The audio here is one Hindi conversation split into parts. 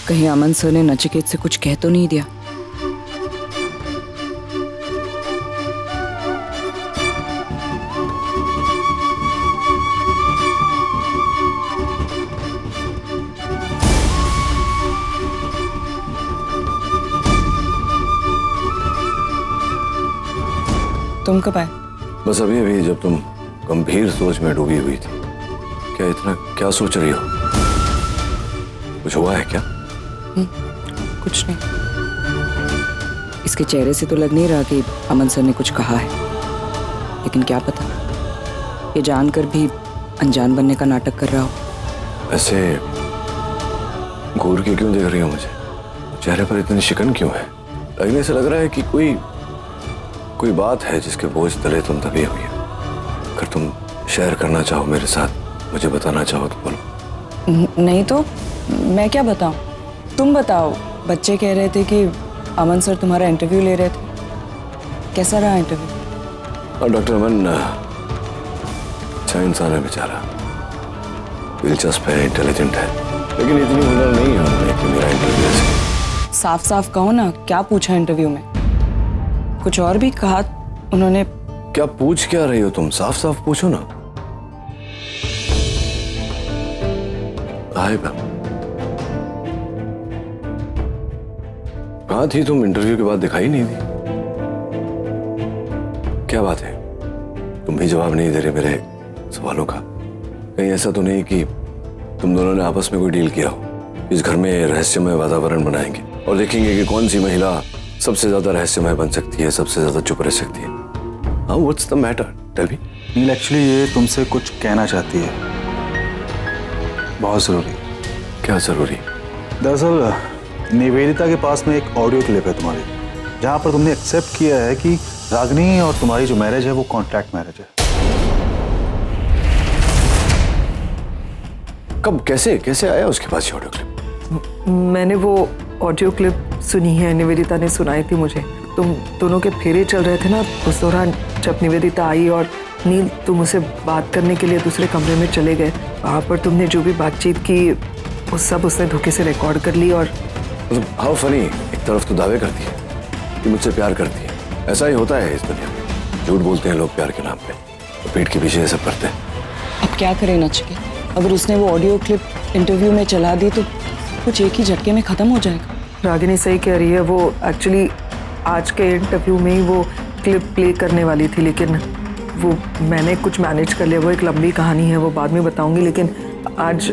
कहीं अमन सर ने नचिकेत से कुछ कह तो नहीं दिया? तुम कब आए? बस अभी अभी, जब तुम गंभीर सोच में डूबी हुई थी। क्या इतना क्या सोच रही हो? कुछ हुआ है क्या? कुछ नहीं। इसके चेहरे से तो लग नहीं रहा कि अमन सर ने कुछ कहा है, लेकिन क्या पता ये जानकर भी अनजान बनने का नाटक कर रहा हो। ऐसे घूर के क्यों देख रही हो मुझे? चेहरे पर इतनी शिकन क्यों है? लगने से लग रहा है कि कोई बात है जिसके बोझ तले तुम दबी हुई है। अगर तुम शेयर करना चाहो मेरे साथ, मुझे बताना चाहो तो बोलो। नहीं तो मैं क्या बताऊं? तुम बताओ। बच्चे कह रहे थे कि अमन सर तुम्हारा इंटरव्यू ले रहे थे। कैसा रहा इंटरव्यू? और डॉक्टर अमन अच्छा इंसान है बेचारा, दिलचस्प है, इंटेलिजेंट है, लेकिन इतनी हुनर नहीं है उनमें कि मेरा इंटरव्यू ऐसे। साफ साफ कहो ना, क्या पूछा इंटरव्यू में? कुछ और भी कहा उन्होंने? क्या पूछ क्या रही हो तुम? साफ साफ पूछो ना। हाय मैम, कहाँ थी तुम? इंटरव्यू के बाद दिखाई नहीं दी। क्या बात है, तुम भी जवाब नहीं दे रहे मेरे सवालों का? कहीं ऐसा तो नहीं कि तुम दोनों ने आपस में कोई डील किया हो? इस घर में रहस्यमय वातावरण बनाएंगे और देखेंगे कि कौन सी महिला सबसे ज्यादा रहस्यमय बन सकती है, सबसे ज्यादा चुप रह सकती है। हाँ, what's the matter? Tell me. Neil actually ये तुमसे कुछ कहना चाहती है, बहुत जरूरी। क्या जरूरी? दरअसल निवेदिता के पास में एक ऑडियो क्लिप है तुम्हारी, जहां पर तुमने एक्सेप्ट किया है कि रागिनी और तुम्हारी जो मैरिज है वो कॉन्ट्रैक्ट मैरिज है। कब, कैसे आया उसके पास ये ऑडियो क्लिप? मैंने वो ऑडियो क्लिप सुनी है, निवेदिता ने सुनाई थी मुझे। तुम दोनों के फेरे चल रहे थे ना उस दौरान, जब निवेदिता आई और नील तुम उसे बात करने के लिए दूसरे कमरे में चले गए। वहाँ पर तुमने जो भी बातचीत की वो सब उसने धोखे से रिकॉर्ड कर ली। और मतलब हाउ फनी, एक तरफ तो दावे करती है कि मुझसे प्यार करती है, ऐसा ही होता है इस दुनिया में। झूठ बोलते हैं लोग प्यार के नाम पे, तो पीठ के पीछे ये सब करते हैं। अब क्या करें नचिकेत? अगर उसने वो ऑडियो क्लिप इंटरव्यू में चला दी तो कुछ एक ही झटके में खत्म हो जाएगा। रागिनी सही कह रही है, वो एक्चुअली आज के इंटरव्यू में ही वो क्लिप प्ले करने वाली थी, लेकिन वो मैंने कुछ मैनेज कर लिया। वो एक लंबी कहानी है, वो बाद में बताऊंगी। लेकिन आज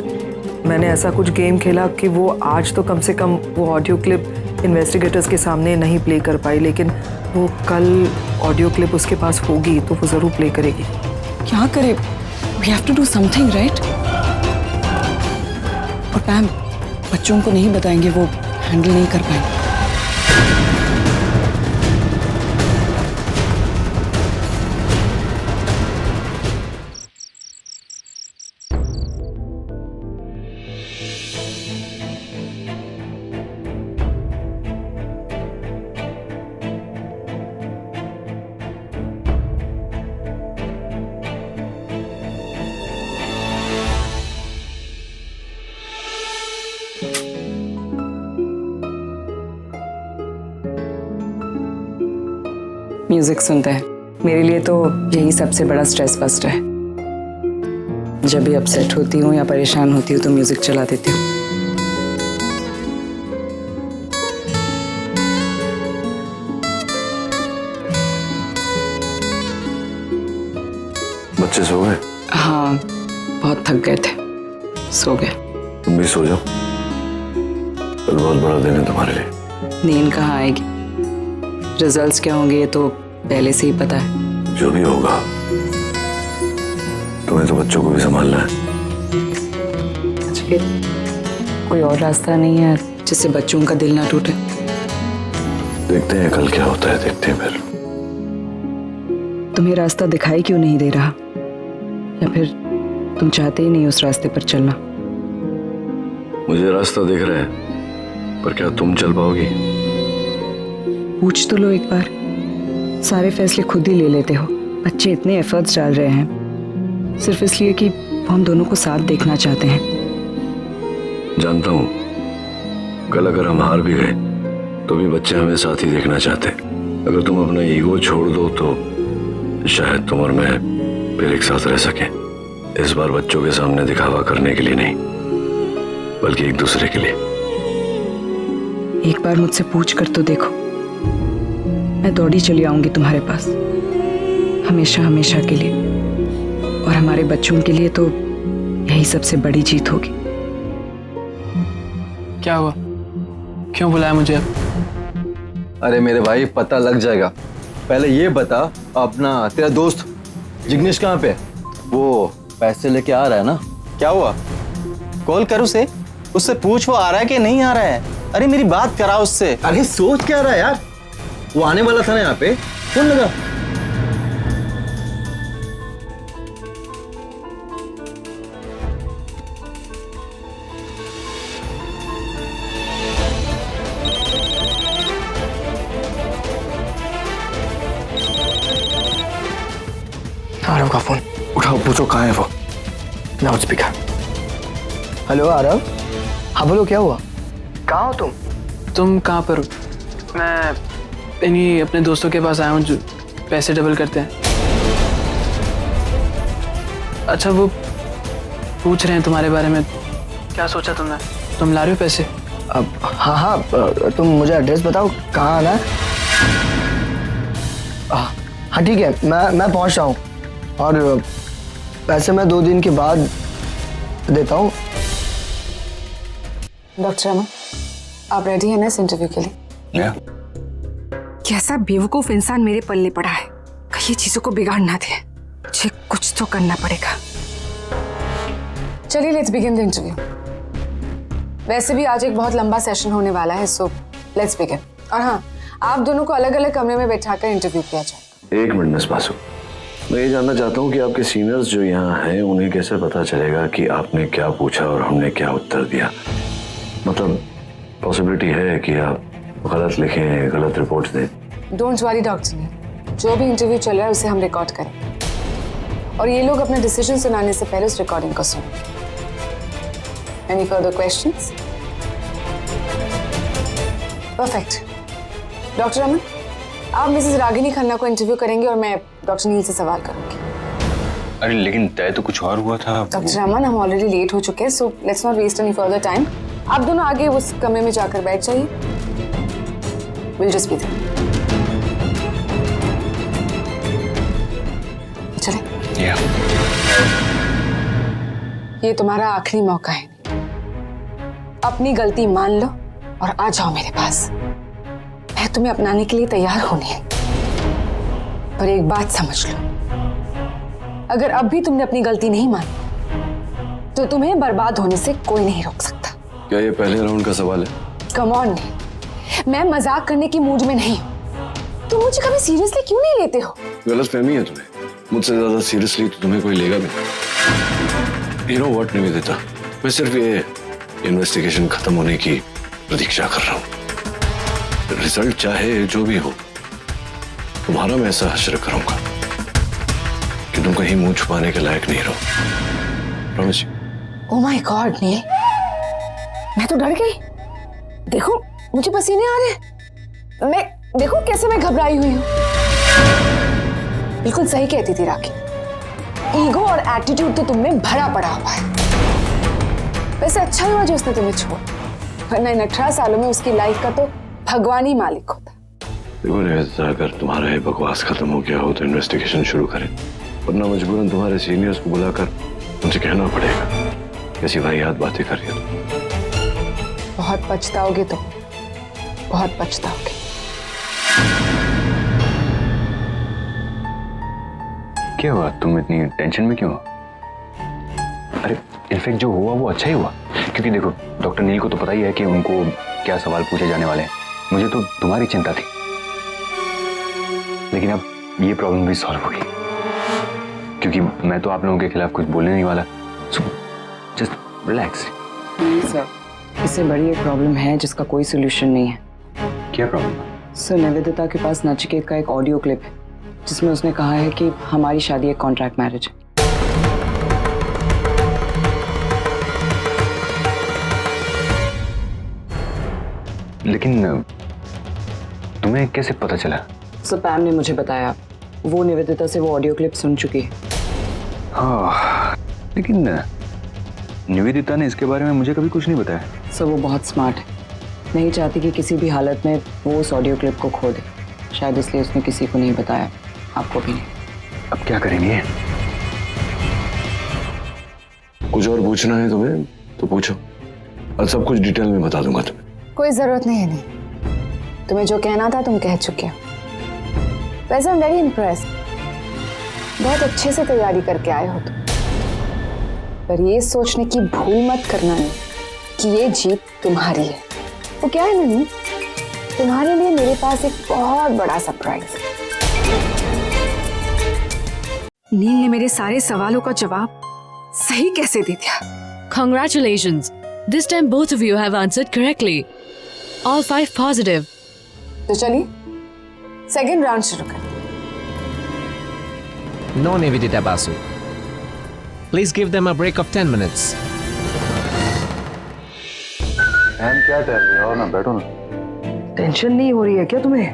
मैंने ऐसा कुछ गेम खेला कि वो आज तो कम से कम वो ऑडियो क्लिप इन्वेस्टिगेटर्स के सामने नहीं प्ले कर पाई, लेकिन वो कल ऑडियो क्लिप उसके पास होगी तो वो ज़रूर प्ले करेगी। क्या करे? We have to do something, right? और मैम, बच्चों को नहीं बताएंगे, वो हैंडल नहीं कर पाएंगे। म्यूजिक सुनते हैं। मेरे लिए तो यही सबसे बड़ा स्ट्रेस बस्टर है। जब भी अपसेट होती हूँ या परेशान होती हूँ तो म्यूजिक चला देती हूँ। बच्चे सो गए? हाँ, बहुत थक गए थे, सो गए। तुम भी सो जाओ, कल बहुत बड़ा दिन है तुम्हारे लिए। नींद कहाँ आएगी? रिजल्ट्स क्या होंगे ये तो पहले से ही पता है। जो भी होगा, तुम्हें तो बच्चों को भी संभालना है। कोई और रास्ता नहीं है जिससे बच्चों का दिल ना टूटे? देखते हैं कल क्या होता है, देखते हैं फिर। तुम्हें रास्ता दिखाई क्यों नहीं दे रहा? या फिर तुम चाहते ही नहीं उस रास्ते पर चलना? मुझे रास्ता दिख रहा है, पर क्या तुम चल पाओगी? पूछ तो लो एक बार। सारे फैसले खुद ही ले लेते हो। बच्चे इतने एफर्ट्स डाल रहे हैं सिर्फ इसलिए कि वो हम दोनों को साथ देखना चाहते हैं। जानता हूं, कल अगर हम हार भी गए तो भी बच्चे हमें साथ ही देखना चाहते हैं। अगर तुम अपना ईगो छोड़ दो तो शायद तुम और मैं फिर एक साथ रह सकें। इस बार बच्चों के सामने दिखावा करने के लिए नहीं, बल्कि एक दूसरे के लिए। एक बार मुझसे पूछ कर तो देखो, मैं दौड़ी चली आऊंगी तुम्हारे पास, हमेशा हमेशा के लिए। और हमारे बच्चों के लिए तो यही सबसे बड़ी जीत होगी। क्या हुआ, क्यों बुलाया मुझे अब? अरे मेरे भाई पता लग जाएगा, पहले ये बता अपना तेरा दोस्त जिग्नेश कहाँ पे है? वो पैसे लेके आ रहा है ना? क्या हुआ? कॉल कर उसे, उससे पूछ वो आ रहा है कि नहीं आ रहा है। अरे मेरी बात करा उससे। अरे सोच क्या रहा है यार, वो आने वाला था ना यहाँ पे, फोन लगा। आरव का फोन उठाओ, पूछो कहाँ है वो। Loud speaker. हेलो आरव। हाँ बोलो, क्या हुआ? कहाँ हो तुम? तुम कहाँ पर हो? मैं इन्हीं अपने दोस्तों के पास आया हूँ जो पैसे डबल करते हैं। अच्छा, वो पूछ रहे हैं तुम्हारे बारे में। क्या सोचा तुमने? तुम ला रहे हो पैसे? अब हाँ, तुम मुझे एड्रेस बताओ कहाँ आना है। हाँ ठीक है, मैं पहुँच रहा हूँ और पैसे मैं 2 दिन के बाद देता हूँ। डॉक्टर अमन, आप रेडी हैं ना इस इंटरव्यू के लिए? कैसा बेवकूफ इंसान मेरे पल्ले पड़ा है, कहीं चीजों को बिगाड़ ना दे। मुझे कुछ तो करना पड़ेगा। चलिए लेट्स बिगिन द इंटरव्यू। वैसे भी आज एक बहुत लंबा सेशन होने वाला है, सो लेट्स बिगिन। और हाँ, आप दोनों को अलग अलग कमरे में बैठाकर इंटरव्यू किया जाए। एक मिनट मिस बासु, मैं ये जानना चाहता हूँ कि आपके सीनियर्स जो यहाँ हैं उन्हें कैसे पता चलेगा कि आपने क्या पूछा और हमने क्या उत्तर दिया? मतलब पॉसिबिलिटी है कि आप गलत लिखें, गलत रिपोर्ट्स दें? डोंट वरी डॉक्टर ने, जो भी इंटरव्यू चल रहा है उसे हम रिकॉर्ड करेंगे और ये लोग अपना डिसीजन सुनाने से पहले उस रिकॉर्डिंग को सुनेंगे। Any further questions? Perfect. Doctor Aman, आप मिसेस रागिनी खन्ना को इंटरव्यू करेंगे और मैं डॉक्टर नील से सवाल करूंगी। अरे लेकिन तय तो कुछ और हुआ था। डॉक्टर अमन, हम ऑलरेडी लेट हो चुके हैं, so let's not waste any further time. आप दोनों आगे उस कमरे में जाकर बैठ जाइए। Will just be there. चलें। ये तुम्हारा आखिरी मौका है, अपनी गलती मान लो और आ जाओ मेरे पास। मैं तुम्हें अपनाने के लिए तैयार होनी है, पर एक बात समझ लो, अगर अब भी तुमने अपनी गलती नहीं मानी तो तुम्हें बर्बाद होने से कोई नहीं रोक सकता। क्या ये पहले राउंड का सवाल है? कम ऑन, मैं मजाक करने की मूड में नहीं हूं। तुम मुझे कभी सीरियसली क्यों नहीं लेते हो? गलतफहमी है तुम्हें, मुझसे ज्यादा सीरियसली तो तुम्हें कोई लेगा भी। यू नो व्हाट निवेदिता, मैं सिर्फ ये इन्वेस्टिगेशन खत्म होने की प्रतीक्षा कर रहा हूँ। रिजल्ट चाहे जो भी हो, तुम्हारा मैं ऐसा हश्र करूंगा कि तुम कहीं मुंह छुपाने के लायक नहीं रहो। प्रॉमिस। ओह माय गॉड नील, मैं तो डर गई। देखो मुझे पसीने आ रहे हैं। मैं देखो कैसे मैं घबराई हुई हूँ। बिल्कुल सही कहती थी राखी, ईगो और एटीट्यूड तो तुम में भरा पड़ा हुआ है। वैसे अच्छा हुआ जो उसने तुम्हें छोड़ा, वरना इन 18 सालों में उसकी लाइफ का तो भगवान ही मालिक होता। देखो निवेदिता, अगर तुम्हारा ये बकवास खत्म हो गया हो तो इन्वेस्टिगेशन शुरू करें, वरना मजबूरन तुम्हारे सीनियर्स को बुलाकर उनसे कहना पड़ेगा कैसी वाहियात बातें कर रही हो। बहुत पछताओगे तुम, बहुत पछताओगे। क्या हुआ, तुम इतनी टेंशन में क्यों हो? अरे इनफैक्ट जो हुआ वो अच्छा ही हुआ, क्योंकि देखो डॉक्टर नील को तो पता ही है कि उनको क्या सवाल पूछे जाने वाले हैं। मुझे तो तुम्हारी चिंता थी, लेकिन अब ये प्रॉब्लम भी सॉल्व होगी, क्योंकि मैं तो आप लोगों के खिलाफ कुछ बोलने नहीं वाला। So just relax. सर, इससे बड़ी एक प्रॉब्लम है जिसका कोई सोल्यूशन नहीं है। क्या प्रॉब्लम? सर, निवेदिता के पास नचिकेत का एक ऑडियो क्लिप है जिसमें उसने कहा है कि हमारी शादी एक कॉन्ट्रैक्ट मैरिज है। लेकिन तुम्हें कैसे पता चला? सर पैम ने मुझे बताया, वो निवेदिता से वो ऑडियो क्लिप सुन चुकी है। हाँ, लेकिन निवेदिता ने इसके बारे में मुझे कभी कुछ नहीं बताया। सर वो बहुत स्मार्ट है, नहीं चाहती कि किसी भी हालत में वो उस ऑडियो क्लिप को खो दे, शायद इसलिए उसने किसी को नहीं बताया, आपको भी नहीं। अब क्या करेंगे? कुछ और पूछना है तुम्हें तो पूछो, और सब कुछ डिटेल में बता दूंगा तुम्हें। कोई जरूरत नहीं है, नहीं तुम्हें जो कहना था तुम कह चुके हो। वैसे आई एम वेरी इम्प्रेस्ड, बहुत अच्छे से तैयारी करके आए हो तुम। पर ये सोचने की भूल मत करना नहीं कि ये जीत तुम्हारी है। वो क्या है नन्ही, तुम्हारे लिए मेरे पास एक बहुत बड़ा सरप्राइज है। नील ने मेरे सारे सवालों का जवाब सही कैसे दे दिया? Congratulations! This time both of you have answered correctly. All 5 positive. तो चलिए सेकंड राउंड शुरू करें। No, Nivedita Basu. Please give them a break of 10 minutes. बहन क्या टहल रही है, और ना बैठो ना। टेंशन नहीं हो रही है क्या तुम्हें?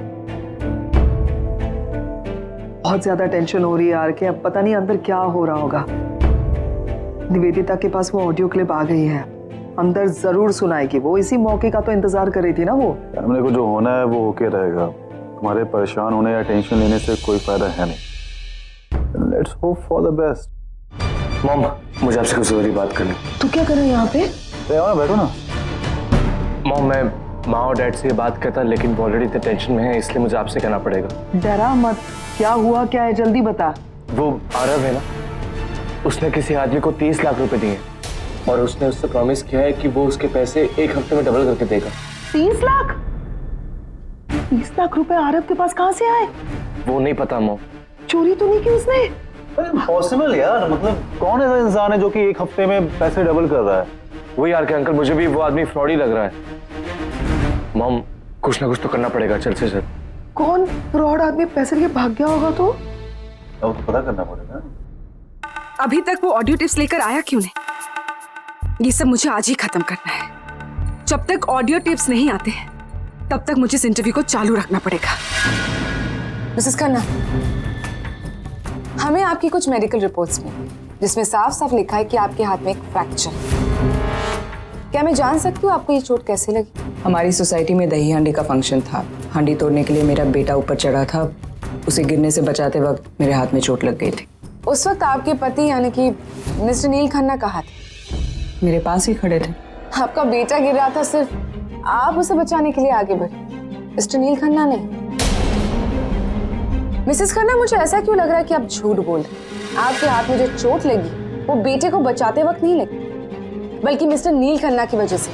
बहुत ज्यादा टेंशन हो रही है यार, कि अब पता नहीं अंदर क्या हो रहा होगा। निवेदिता के पास वो ऑडियो क्लिप आ गई है, अंदर जरूर सुनाएगी। वो इसी मौके का तो इंतजार कर रही थी ना वो। हमने को जो होना है वो होके रहेगा, तुम्हारे परेशान होने या टेंशन लेने से कोई फायदा है नहीं। Let's hope for the best. Mom, मुझे आपसे कुछ जरूरी बात करनी। तू क्या कर रहा है यहाँ पे? बैठो ना। मॉम, मैं माँ और डैड से ये बात करता, लेकिन वो ऑलरेडी इतने टेंशन में है, इसलिए मुझे आपसे कहना पड़ेगा। डरा मत, क्या हुआ क्या है जल्दी बता। वो आरव है ना, उसने किसी आदमी को 30 लाख रुपए दिए और उसने उससे प्रॉमिस किया है कि वो उसके पैसे 1 हफ्ते में डबल करके देगा। 30 लाख? 30 लाख रुपए आरव के पास कहाँ से आए? वो नहीं पता मॉम। चोरी तो नहीं की उसने? पॉसिबल यार, मतलब कौन ऐसा इंसान है जो कि 1 हफ्ते में पैसे डबल कर रहा है? वही यार के अंकल, मुझे भी वो आदमी फ्रॉड ही लग रहा है। मॉम, कुछ ना कुछ तो करना पड़ेगा, जल्द से जल्द। कौन फ्रॉड आदमी पैसे लेके भाग गया होगा? तो अब पता करना पड़ेगा। अभी तक वो ऑडियो टिप्स लेकर आया क्यों नहीं? ये सब मुझे आज ही खत्म करना है। जब तक ऑडियो टिप्स नहीं आते तब तक मुझे इस इंटरव्यू को चालू रखना पड़ेगा। मिसेस खन्ना, हमें आपकी कुछ मेडिकल रिपोर्ट्स मिली जिसमें साफ साफ लिखा है कि आपके हाथ में एक फ्रैक्चर है। क्या मैं जान सकती हूँ आपको ये चोट कैसे लगी? हमारी सोसाइटी में दही हांडी का फंक्शन था, हांडी तोड़ने के लिए मेरा बेटा ऊपर चढ़ा था, उसे गिरने से बचाते वक्त मेरे हाथ में चोट लग गई थी। उस वक्त आपके पति यानी कि मिस्टर नील खन्ना कहाँ थे? मेरे पास ही खड़े थे। आपका बेटा गिर रहा था, सिर्फ आप उसे बचाने के लिए आगे बढ़े, मिस्टर नील खन्ना नहीं। मिसेस खन्ना, मुझे ऐसा क्यों लग रहा है कि आप झूठ बोल रहे हैं? आपके हाथ में जो चोट लगी वो बेटे को बचाते वक्त नहीं लगी, बल्कि मिस्टर नील खन्ना की वजह से।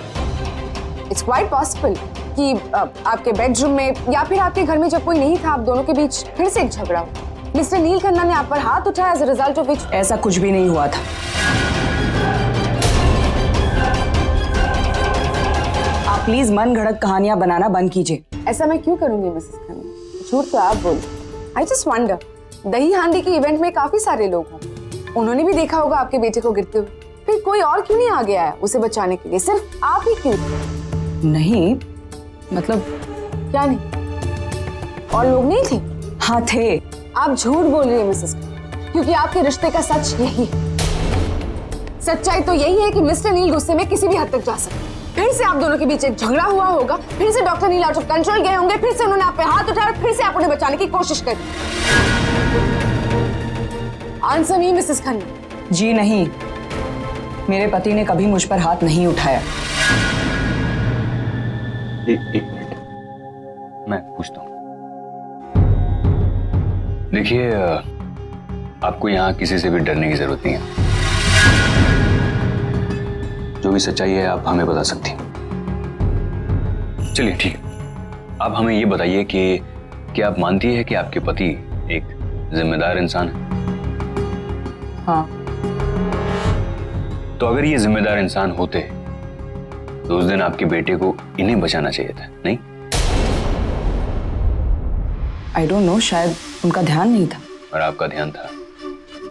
इट्स क्वाइट पॉसिबल कि आपके बेडरूम में या फिर आपके घर में जब कोई नहीं था, आप दोनों के बीच फिर से एक झगड़ा हो। मिस्टर नील खन्ना ने आप पर हाथ उठाया, as a result of which. ऐसा कुछ भी नहीं हुआ था। आप प्लीज मन घड़त कहानियां बनाना बंद कीजिए। ऐसा मैं क्यों करूंगी मिसेस खन्ना? झूठ तो आप बोल। आई जस्ट वंडर, दही हांडी के इवेंट में काफी सारे लोग होंगे, उन्होंने भी देखा होगा आपके बेटे को गिरते हुए, फिर कोई और क्यों नहीं आ गया है उसे बचाने के लिए? सिर्फ आप ही क्यों? नहीं, मतलब क्या नहीं? और लोग नहीं थे? हाँ थे। आप झूठ बोल रही है मिसेस खन्ना, क्योंकि आपके रिश्ते का सच यही है। सच्चाई तो यही है कि मिस्टर नील गुस्से में किसी भी हद तक जा सकते। फिर से आप दोनों के बीच एक झगड़ा हुआ होगा, फिर से doctor Neil out of control गए होंगे, फिर से उन्होंने आप पे हाथ उठाया और फिर से आप उन्हें बचाने की कोशिश करी। Answer me Mrs Khanna. जी नहीं, मेरे पति ने कभी मुझ पर हाथ नहीं उठाया। एक मिनट, मैं पूछता हूँ। देखिए, आपको यहाँ किसी से भी डरने की जरूरत नहीं है। जो भी सच्चाई है आप हमें बता सकती हैं। चलिए ठीक है, आप हमें ये बताइए कि क्या आप मानती है कि आपके पति एक जिम्मेदार इंसान है? हाँ। तो अगर ये जिम्मेदार इंसान होते तो उस दिन आपके बेटे को इन्हें बचाना चाहिए था, नहीं? आई डोंट नो, शायद उनका ध्यान नहीं था। और आपका ध्यान था?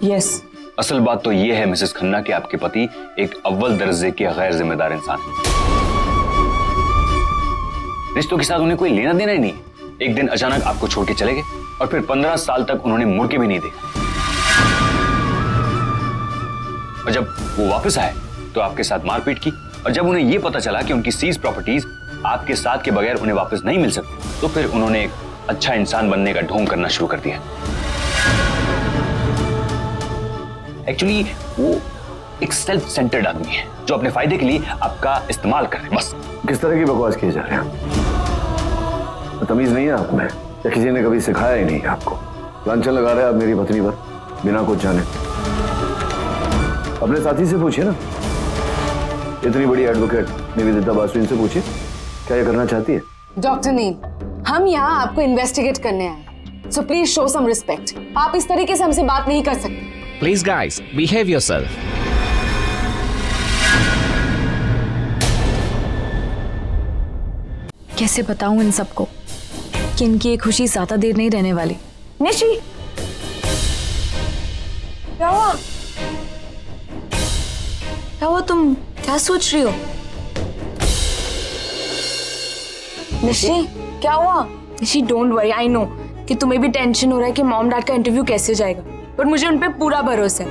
यस। असल बात तो यह है मिसेस खन्ना कि आपके पति एक अव्वल दर्जे के गैर जिम्मेदार इंसान है। रिश्तों के साथ उन्हें कोई लेना देना ही नहीं है। एक दिन अचानक आपको छोड़ के चले गए और फिर 15 साल तक उन्होंने मुड़ के भी नहीं देखा। और जब वो वापस आए तो आपके साथ मारपीट की, और जब उन्हें यह पता चला कि उनकी सीज प्रॉपर्टीज आपके साथ के बगैर उन्हें वापस नहीं मिल सकती, तो फिर उन्होंने एक अच्छा इंसान बनने का ढोंग करना शुरू कर दिया। एक्चुअली वो एक सेल्फ सेंटर्ड आदमी है जो अपने फायदे के लिए आपका इस्तेमाल कर रहे हैं, बस। किस तरह की बकवास किए जा रहे हैं? तमीज नहीं है आप में, या किसी ने कभी सिखाया ही नहीं है आपको? लांछन लगा रहे हैं आप मेरी पत्नी पर बिना कुछ जाने। अपने साथी से पूछिए ना, इतनी बड़ी एडवोकेट निवेदिता बासु, इनसे पूछिए क्या ये करना चाहती है। डॉक्टर नील, हम यहाँ आपको इन्वेस्टिगेट करने आए, so please show some respect. आप इस तरीके से हमसे बात नहीं कर सकते। Please guys, behave yourself. कैसे बताऊं इन सबको कि इनकी ये खुशी ज्यादा देर नहीं रहने वाली। निशी, क्या हुआ? क्या हुआ? तुम क्या सोच रही हो? निशी, क्या हुआ? Nishi, don't worry, I know कि तुम्हें भी टेंशन हो रहा है कि मॉम डैड का इंटरव्यू कैसे हो जाएगा, पर मुझे उन पे पूरा भरोसा है।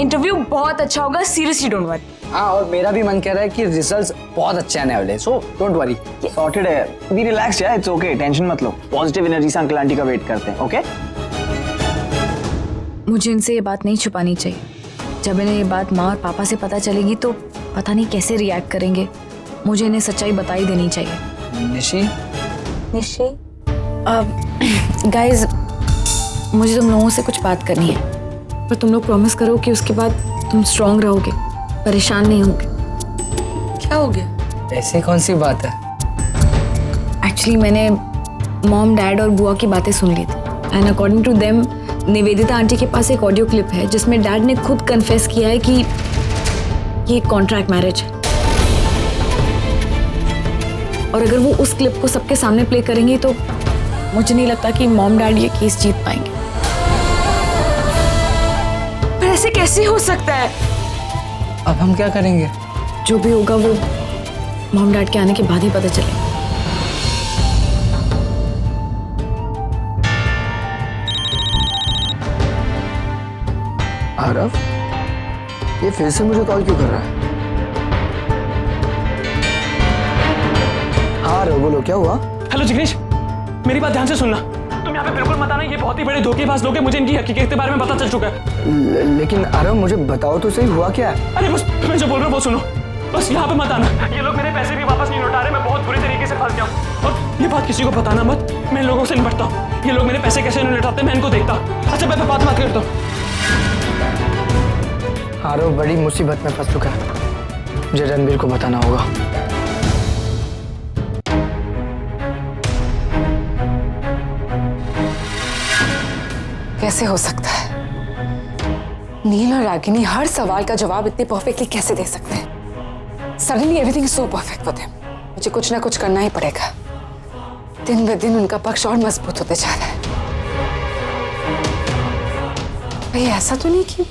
इंटरव्यू बहुत अच्छा होगा, सीरियसली डोंट वरी। हाँ, और मेरा भी मन कह रहा है कि रिजल्ट्स बहुत अच्छे आने वाले हैं, सो डोंट वरी। सॉर्टेड है, बी रिलैक्स यार, इट्स ओके, टेंशन मत लो। पॉजिटिव एनर्जी से अंकल आंटी का वेट करते हैं, ओके? मुझे इनसे ये बात नहीं छुपानी चाहिए। जब इन्हें ये बात माँ और पापा से पता चलेगी तो पता नहीं कैसे रिएक्ट करेंगे। मुझे इन्हें सच्चाई बता ही देनी चाहिए। निशी, निशी, गाइस, मुझे तुम लोगों से कुछ बात करनी है, पर तुम लोग प्रॉमिस करो कि उसके बाद तुम स्ट्रांग रहोगे, परेशान नहीं होगे। क्या हो गया? ऐसे कौन सी बात है? एक्चुअली मैंने मॉम, डैड और बुआ की बातें सुन ली थी, and according to them Nivedita aunty के पास एक ऑडियो क्लिप है जिसमें डैड ने खुद कन्फेस किया है कि ये कॉन्ट्रैक्ट मैरिज है, और अगर वो उस क्लिप को सबके सामने प्ले करेंगे तो मुझे नहीं लगता कि मॉम डैड ये केस जीत पाएंगे। पर ऐसे कैसे हो सकता है? अब हम क्या करेंगे? जो भी होगा वो मॉम डैड के आने के बाद ही पता चलेगा। आरव, ये फिर से मुझे कॉल क्यों कर रहा है? हाँ आरव, बोलो क्या हुआ? हेलो जिग्नेश, मेरी बात ध्यान से सुनना। तुम यहाँ पे बिल्कुल मत आना, ये बहुत ही बड़े धोखेबाज लोग हैं। मुझे इनकी हकीकत के बारे में पता चल चुका है। लेकिन आरव, मुझे बताओ तो सही, हुआ क्या है? अरे बस मैं जो बोल रहा हूँ वो सुनो, बस यहाँ पे मत आना। ये लोग मेरे पैसे भी वापस नहीं लौटा रहे, मैं बहुत बुरी तरीके से फंस गया हूँ। और ये बात किसी को बताना मत, मैं इन लोगों से निपटता हूँ। ये लोग मेरे पैसे कैसे नहीं लौटाते, मैं इनको देखता हूँ। अच्छा, मैं बात करता हूँ। आरव बड़ी मुसीबत में फंस चुका है, मुझे रणबीर को बताना होगा। कैसे हो सकता है? नील और रागिनी हर सवाल का जवाब इतने परफेक्टली कैसे दे सकते हैं? Suddenly everything is so perfect with him. मुझे कुछ ना कुछ करना ही पड़ेगा। दिन ब दिन उनका पक्ष और मजबूत होते जा रहा है। भाई ऐसा तो नहीं कि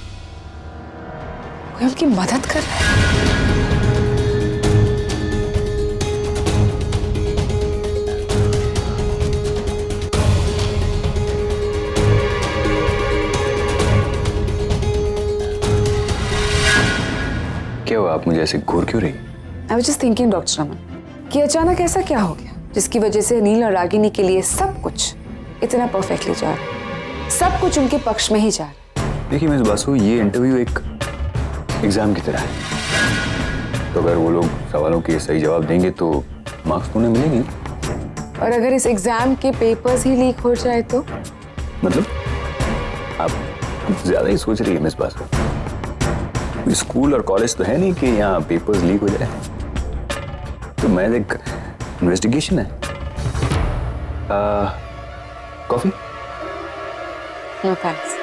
कोई उनकी मदद कर रहा है? क्या हुआ, आप मुझे ऐसे घूर क्यों रही? I was just thinking doctor Raman कि अचानक ऐसा क्या हो गया जिसकी वजह से नील और रागिनी के लिए सब कुछ इतना परफेक्टली जा रहा है, सब कुछ उनके पक्ष में ही जा रहा है। देखिए मिस बासु, ये इंटरव्यू एक एग्जाम की तरह है, तो अगर वो लोग सवालों के सही जवाब देंगे तो मार्क्स तो उन्हें मिलेंगे। और अगर इस एग्जाम के पेपर्स ही लीक हो जाए तो? मतलब आप कुछ ज्यादा ही सोच रही है मिस बासु। स्कूल और कॉलेज तो है नहीं कि यहाँ पेपर्स लीक हो जाए, तो मैं एक इन्वेस्टिगेशन है। Coffee? No thanks.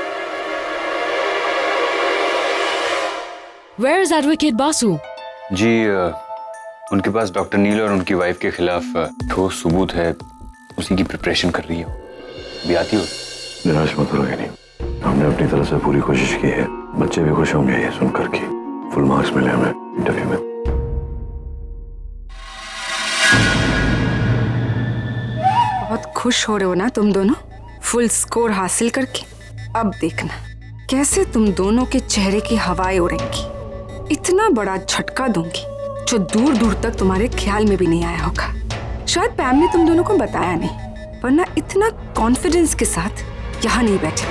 Where is Advocate Basu? जी, उनके पास डॉक्टर नील और उनकी वाइफ के खिलाफ ठोस सबूत है, उसी की प्रिपरेशन कर रही हो। भी आती हो? निराश मत हो रागिनी, हमने अपनी तरफ से पूरी कोशिश की है। बच्चे भी खुश होंगे ये सुनकर कि फुल मार्क्स मिले हमें इंटरव्यू में। खुश हो रहे हो ना तुम दोनों फुल स्कोर हासिल करके? अब देखना कैसे तुम दोनों के चेहरे की हवाएं उड़ेंगी। इतना बड़ा झटका दूंगी जो दूर दूर तक तुम्हारे ख्याल में भी नहीं आया होगा। शायद पैम ने तुम दोनों को बताया नहीं, वरना इतना कॉन्फिडेंस के साथ यहाँ नहीं बैठे।